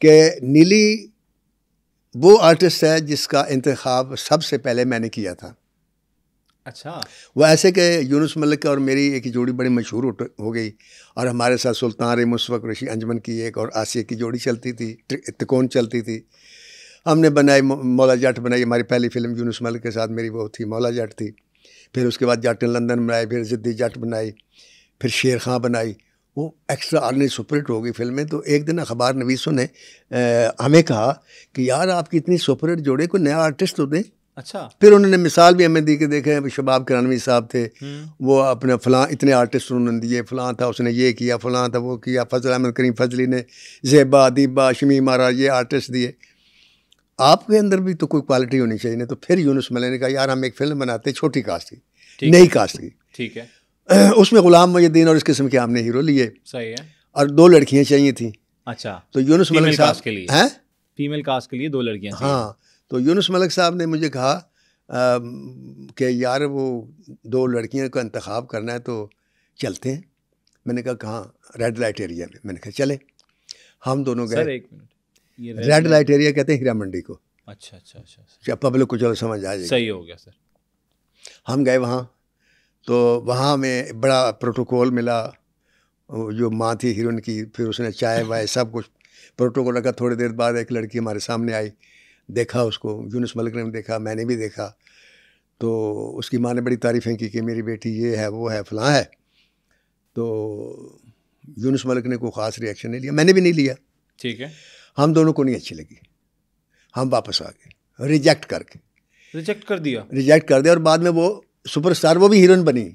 کہ نیلی وہ آرٹسٹ ہے جس کا انتخاب سب سے پہلے میں نے کیا تھا. اچھا. وہ ایسے کہ یونس ملک اور میری ایک جوڑی بڑی مشہور ہو گئی, اور ہمارے ساتھ سلطان رحیم اس وقت رشید انجمن کی ایک اور آسیہ کی جوڑی چلتی تھی, تکون چلتی تھی. ہم نے بنائی مولا جٹ بنائی. ہماری پہلی فلم یونس ملک کے ساتھ میری وہ تھی مولا جٹ تھی. پھر اس کے بعد جٹ ان لندن بنائی, پھر ضدی جٹ بنائی, پھر شیر خاں بنائی. وہ ایکسٹرا آرڈنری سپر ہٹ ہو گئی فلمیں. تو ایک دن اخبار نویسوں نے ہمیں کہا کہ یار آپ کی اتنی سپر ہٹ جوڑے کوئی نیا آرٹسٹ تو دیں. اچھا. پھر انہوں نے مثال بھی ہمیں دی کہ دیکھیں شباب کرانوی صاحب تھے, وہ اپنے فلاں اتنے آرٹسٹ انہوں نے دیے, فلاں تھا اس نے یہ کیا, فلاں تھا وہ کیا, فضل احمد کریم فضلی نے, زیبا دیبا شمیم آرا یہ آرٹسٹ دیے. آپ کے اندر بھی تو کوئی کوالٹی ہونی چاہیے. تو پھر یونس ملک نے کہا یار ہم ایک فلم بناتے چھوٹی کاسٹ کی, نئی کاسٹ کی. ٹھیک ہے. اس میں غلام محی الدین اور اس قسم کے ہم نے ہیرو لیے. صحیح ہے. اور 2 لڑکیاں چاہیے تھیں. اچھا. تو یونس ملک صاحب کے لیے فیمیل کاسٹ کے لیے 2 لڑکیاں. ہاں. تو یونس ملک صاحب نے مجھے کہا کہ یار وہ 2 لڑکیاں کا انتخاب کرنا ہے تو چلتے ہیں. میں نے کہا کہاں؟ ریڈ لائٹ ایریا میں. میں نے کہا چلے. ہم دونوں گئے. سر ایک منٹ, ریڈ لائٹ ایریا کہتے ہیں ہیرا منڈی کو. اچھا اچھا اچھا. کیا پبلک کو چلو سمجھ آ جائے. صحیح ہو گیا سر. ہم گئے وہاں, تو وہاں ہمیں بڑا پروٹوکول ملا. جو ماں تھی ہیروئن کی, پھر اس نے چائے وائے سب کچھ پروٹوکول رکھا. تھوڑی دیر بعد ایک لڑکی ہمارے سامنے آئی, دیکھا اس کو, یونس ملک نے دیکھا, میں نے بھی دیکھا. تو اس کی ماں نے بڑی تعریفیں کی کہ میری بیٹی یہ ہے وہ ہے فلاں ہے. تو یونس ملک نے کوئی خاص ریئیکشن نہیں لیا, میں نے بھی نہیں لیا. ٹھیک ہے. ہم دونوں کو نہیں اچھی لگی, ہم واپس آ گئے ریجیکٹ کر کے. ریجیکٹ کر دیا. ریجیکٹ کر دیا. اور بعد میں وہ سپر اسٹار, وہ بھی ہیروئن بنی,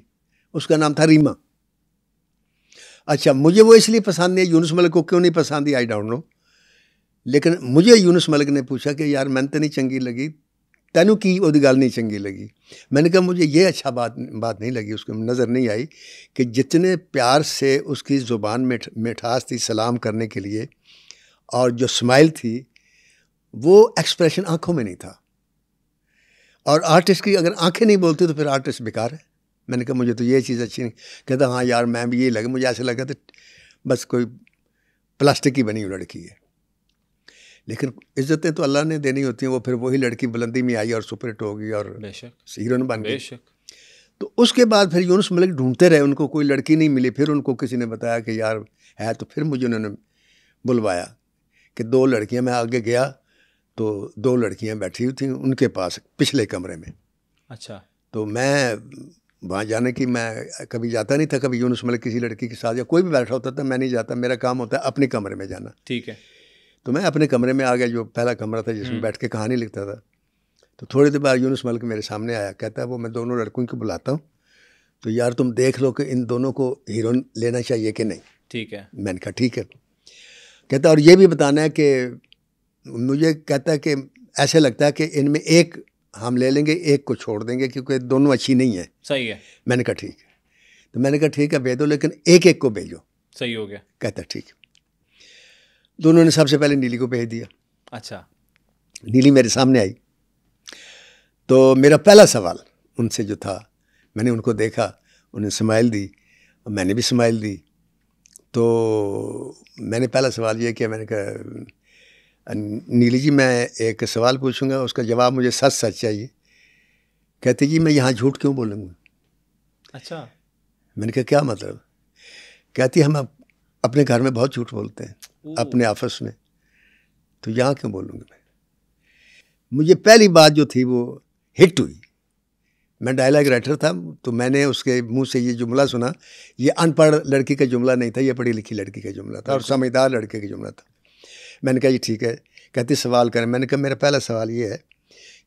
اس کا نام تھا ریما. اچھا, مجھے وہ اس لیے پسند نہیں, یونس ملک کو کیوں نہیں پسند آئی ڈونٹ نو. لیکن مجھے یونس ملک نے پوچھا کہ یار میں تو نہیں چنگی لگی, تینوں کی وہ گل نہیں چنگی لگی. میں نے کہا مجھے یہ اچھا بات نہیں لگی, اس کو نظر نہیں آئی کہ جتنے پیار سے اس کی زبان میں مٹھاس تھی سلام کرنے کے لیے, اور جو اسمائل تھی وہ ایکسپریشن آنکھوں میں نہیں تھا. اور آرٹسٹ کی اگر آنکھیں نہیں بولتی تو پھر آرٹسٹ بیکار ہے. میں نے کہا مجھے تو یہ چیز اچھی نہیں. کہتا ہاں یار میں بھی یہ لگا, مجھے ایسے لگا تو بس کوئی پلاسٹک کی بنی ہوئی لڑکی ہے. لیکن عزتیں تو اللہ نے دینی ہوتی ہیں. وہ پھر وہی لڑکی بلندی میں آئی اور سپر ہٹ ہو گئی اور ہیروئن بن گئی. تو اس کے بعد پھر یونس ملک ڈھونڈتے رہے, ان کو کوئی لڑکی نہیں ملی. پھر ان کو کسی نے بتایا کہ یار ہے, تو پھر مجھے انہوں نے بلوایا کہ 2 لڑکیاں. میں آگے گیا تو 2 لڑکیاں بیٹھی ہوئی تھیں ان کے پاس پچھلے کمرے میں. اچھا. تو میں وہاں جانے کی میں کبھی جاتا نہیں تھا. کبھی یونس ملک کسی لڑکی کے ساتھ یا کوئی بھی بیٹھا ہوتا تھا میں نہیں جاتا, میرا کام ہوتا ہے اپنے کمرے میں جانا. ٹھیک ہے. تو میں اپنے کمرے میں آ گیا, جو پہلا کمرہ تھا جس میں بیٹھ کے کہانی لکھتا تھا. تو تھوڑی دیر بعد یونس ملک میرے سامنے آیا, کہتا ہے وہ میں 2 لڑکوں کو بلاتا ہوں, تو یار تم دیکھ لو کہ ان دونوں کو ہیروئن لینا چاہیے کہ نہیں. ٹھیک ہے. میں نے کہا ٹھیک ہے. کہتا اور یہ بھی بتانا ہے کہ مجھے کہتا ہے کہ ایسے لگتا ہے کہ ان میں ایک ہم لے لیں گے, ایک کو چھوڑ دیں گے کیونکہ دونوں اچھی نہیں ہیں. صحیح ہے. میں نے کہا ٹھیک ہے. تو میں نے کہا ٹھیک ہے بھیجو, لیکن ایک کو بھیجو. صحیح ہو گیا. کہتا ٹھیک ہے. دونوں نے سب سے پہلے نیلی کو بھیج دیا. اچھا. نیلی میرے سامنے آئی. تو میرا پہلا سوال ان سے جو تھا, میں نے ان کو دیکھا, انہیں اسمائل دی, میں نے بھی اسمائل دی. تو میں نے پہلا سوال یہ کیا, میں نے کہا نیلی جی میں ایک سوال پوچھوں گا, اس کا جواب مجھے سچ چاہیے. کہتے جی میں یہاں جھوٹ کیوں بولوں گا. اچھا. میں نے کہا کیا مطلب. کہتی ہم اپنے گھر میں بہت جھوٹ بولتے ہیں, اپنے آفس میں, تو یہاں کیوں بولوں گا. مجھے پہلی بات جو تھی وہ ہٹ ہوئی. میں ڈائلاگ رائٹر تھا, تو میں نے اس کے منہ سے یہ جملہ سنا. یہ ان پڑھ لڑکی کا جملہ نہیں تھا, یہ پڑھی لکھی لڑکی کا جملہ تھا, اور سمجھدار لڑکے کا جملہ تھا. میں نے کہا جی ٹھیک ہے. کہتی سوال کریں. میں نے کہا میرا پہلا سوال یہ ہے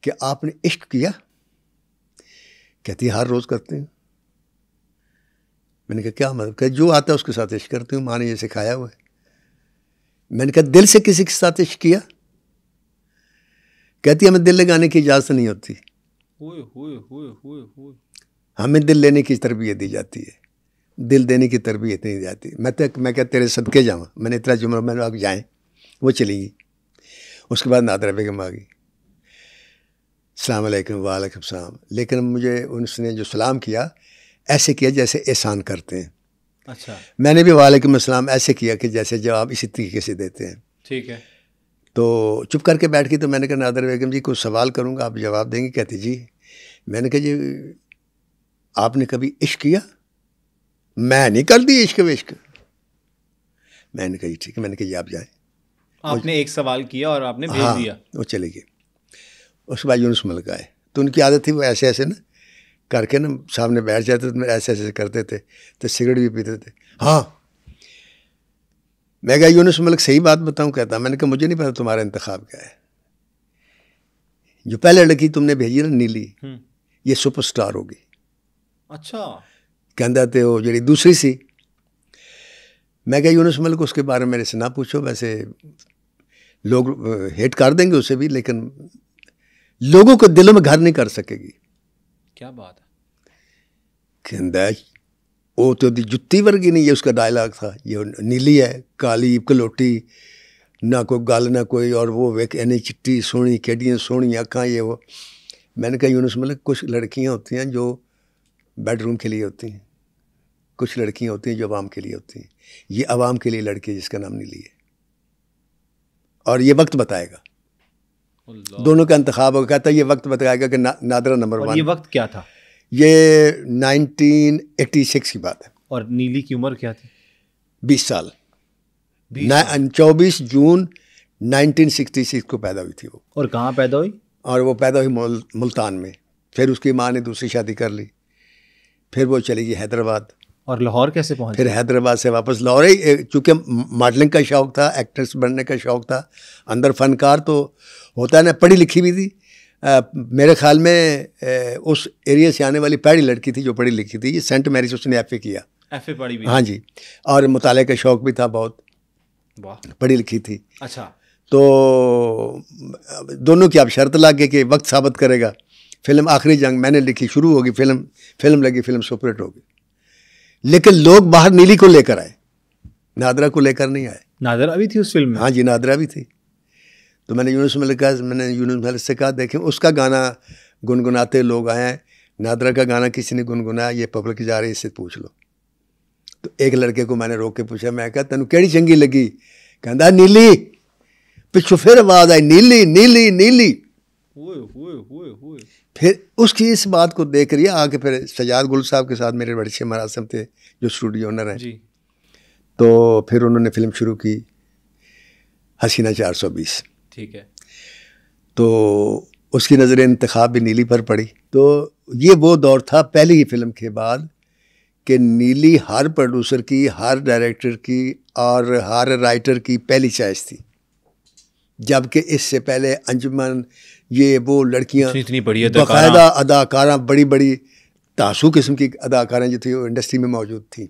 کہ آپ نے عشق کیا. کہتی ہر روز کرتے ہیں. میں نے کہا کیا مطلب. کہ جو آتا ہے اس کے ساتھ عشق کرتی ہوں, ماں نے یہ سکھایا ہوا ہے. میں نے کہا دل سے کسی کے ساتھ عشق کیا. کہتی ہمیں دل لگانے کی اجازت نہیں ہوتی, ہمیں دل لینے کی تربیت دی جاتی ہے, دل دینے کی تربیت نہیں دی جاتی. میں کہا تیرے صدقے جاؤں. میں نے اتنا جملہ میں نے آگے جائیں. وہ چلی گئی. اس کے بعد نادرہ بیگم آ گئی. السلام علیکم. وعلیکم السلام. لیکن مجھے اس نے جو سلام کیا ایسے کیا جیسے احسان کرتے ہیں. اچھا. میں نے بھی وعلیکم السلام ایسے کیا کہ جیسے جواب اسی طریقے سے دیتے ہیں. ٹھیک ہے. تو چپ کر کے بیٹھ گئی. تو میں نے کہا نادر بیگم جی کوئی سوال کروں گا آپ جواب دیں گے؟ کہتی جی. میں نے کہا جی آپ نے کبھی عشق کیا؟ میں نہیں کرتی عشق وشق. میں نے کہا جی ٹھیک ہے. میں نے کہا جی آپ جائیں. آپ نے ایک سوال کیا اور آپ نے بھیج دیا. وہ چلے گئے. اس کے بعد یونس ملک آئے. تو ان کی عادت تھی وہ ایسے ایسے نا کر کے نا سامنے بیٹھ جاتے تھے, ایسے ایسے کرتے تھے, تو سگریٹ بھی پیتے تھے. ہاں میں کہا یونس ملک صحیح بات بتاؤں؟ کہتا میں نے کہا مجھے نہیں پتا تمہارا انتخاب کیا ہے. جو پہلے لڑکی تم نے بھیجی نا نیلی, یہ سپر سٹار ہوگی. اچھا. کہندا تے وہ جڑی دوسری سی. میں کہا یونس ملک اس کے بارے میں میرے سے نہ پوچھو, ویسے لوگ ہیٹ کر دیں گے اسے بھی, لیکن لوگوں کو دلوں میں گھر نہیں کر سکے گی. کیا بات ہے. کہندا وہ تو جتی ورگی نہیں, یہ اس کا ڈائلاگ تھا. یہ نیلی ہے, کالی کلوٹی, نہ کوئی گل نہ کوئی, اور وہ ویک اینی چٹی سونی, کیڈیاں سونی اکھاں یہ وہ. میں نے کہا یونس ملک کچھ لڑکیاں ہوتی ہیں جو بیڈ روم کے لیے ہوتی ہیں, کچھ لڑکیاں ہوتی ہیں جو عوام کے لیے ہوتی ہیں. یہ عوام کے لیے لڑکی جس کا نام نیلی ہے, اور یہ وقت بتائے گا. دونوں کا انتخاب ہوگا. کہتا ہے یہ وقت بتائے گا کہ نادرہ نمبر 1. یہ وقت کیا تھا؟ یہ 1986 کی بات ہے. اور نیلی کی عمر کیا تھی؟ 20 سال. 24 جون 1966 کو پیدا ہوئی تھی وہ. اور کہاں پیدا ہوئی؟ اور وہ پیدا ہوئی ملتان میں. پھر اس کی ماں نے دوسری شادی کر لی. پھر وہ چلی گئی حیدرآباد. اور لاہور کیسے پہنچی؟ پھر حیدرآباد سے واپس لاہور ہی, چونکہ ماڈلنگ کا شوق تھا, ایکٹریس بننے کا شوق تھا اندر. فنکار تو ہوتا ہے نا, پڑھی لکھی بھی تھی. میرے خیال میں اس ایریا سے آنے والی پہلی لڑکی تھی جو پڑھی لکھی تھی. یہ سینٹ میریز اس نے ایف اے کیا. ایف اے پڑھی بھی؟ ہاں جی. اور مطالعے کا شوق بھی تھا بہت, پڑھی لکھی تھی. اچھا. تو دونوں کی اب شرط لگ گئی کہ وقت ثابت کرے گا. فلم آخری جنگ میں نے لکھی, شروع ہوگی فلم لگی, فلم سپر ہٹ ہوگی. لیکن لوگ باہر نیلی کو لے کر آئے, نادرہ کو لے کر نہیں آئے. نادرہ بھی تھی اس فلم میں؟ ہاں جی, نادرہ بھی تھی. تو میں نے یونس ملک سے کہا دیکھیں اس کا گانا گنگناتے لوگ آئے ہیں, نادرہ کا گانا کسی نے گنگنایا, یہ پبلک جا رہی ہے, اس سے پوچھ لو. تو ایک لڑکے کو میں نے روک کے پوچھا, میں کہا تینوں کیڑی چنگی لگی؟ کہندا نیلی. پچھوں پھر آواز آئی نیلی نیلی نیلی. پھر اس کی اس بات کو دیکھ رہی ہے آگے. پھر سجاد گل صاحب کے ساتھ میرے بڑے اچھے مراسم تھے جو اسٹوڈیو اونر ہیں جی. تو پھر انہوں نے فلم شروع کی حسینہ 420. ٹھیک ہے. تو اس کی نظر انتخاب بھی نیلی پر پڑی. تو یہ وہ دور تھا پہلی ہی فلم کے بعد کہ نیلی ہر پروڈیوسر کی, ہر ڈائریکٹر کی اور ہر رائٹر کی پہلی چوائس تھی. جبکہ اس سے پہلے انجمن یہ وہ لڑکیاں اتنی بڑی باقاعدہ اداکاراں, بڑی بڑی تاسو قسم کی اداکاراں جو تھیں وہ انڈسٹری میں موجود تھیں.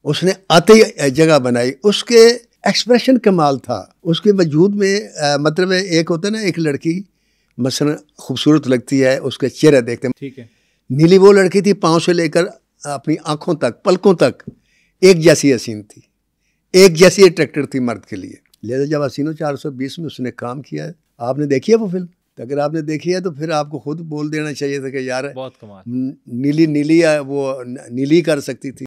اس نے آتے ہی جگہ بنائی. اس کے ایکسپریشن کمال تھا اس کے وجود میں. مطلب ایک ہوتا ہے نا, ایک لڑکی مثلا خوبصورت لگتی ہے, اس کے چہرے دیکھتے ہیں. ٹھیک ہے. نیلی وہ لڑکی تھی پاؤں سے لے کر اپنی آنکھوں تک, پلکوں تک ایک جیسی حسین تھی, ایک جیسی اٹریکٹر تھی مرد کے لیے. لہٰذا جب حسینہ 420 میں اس نے کام کیا ہے, آپ نے دیکھی ہے وہ فلم؟ اگر آپ نے دیکھی ہے تو پھر آپ کو خود بول دینا چاہیے تھا کہ یار بہت کمال, نیلی وہ نیلی کر سکتی تھی.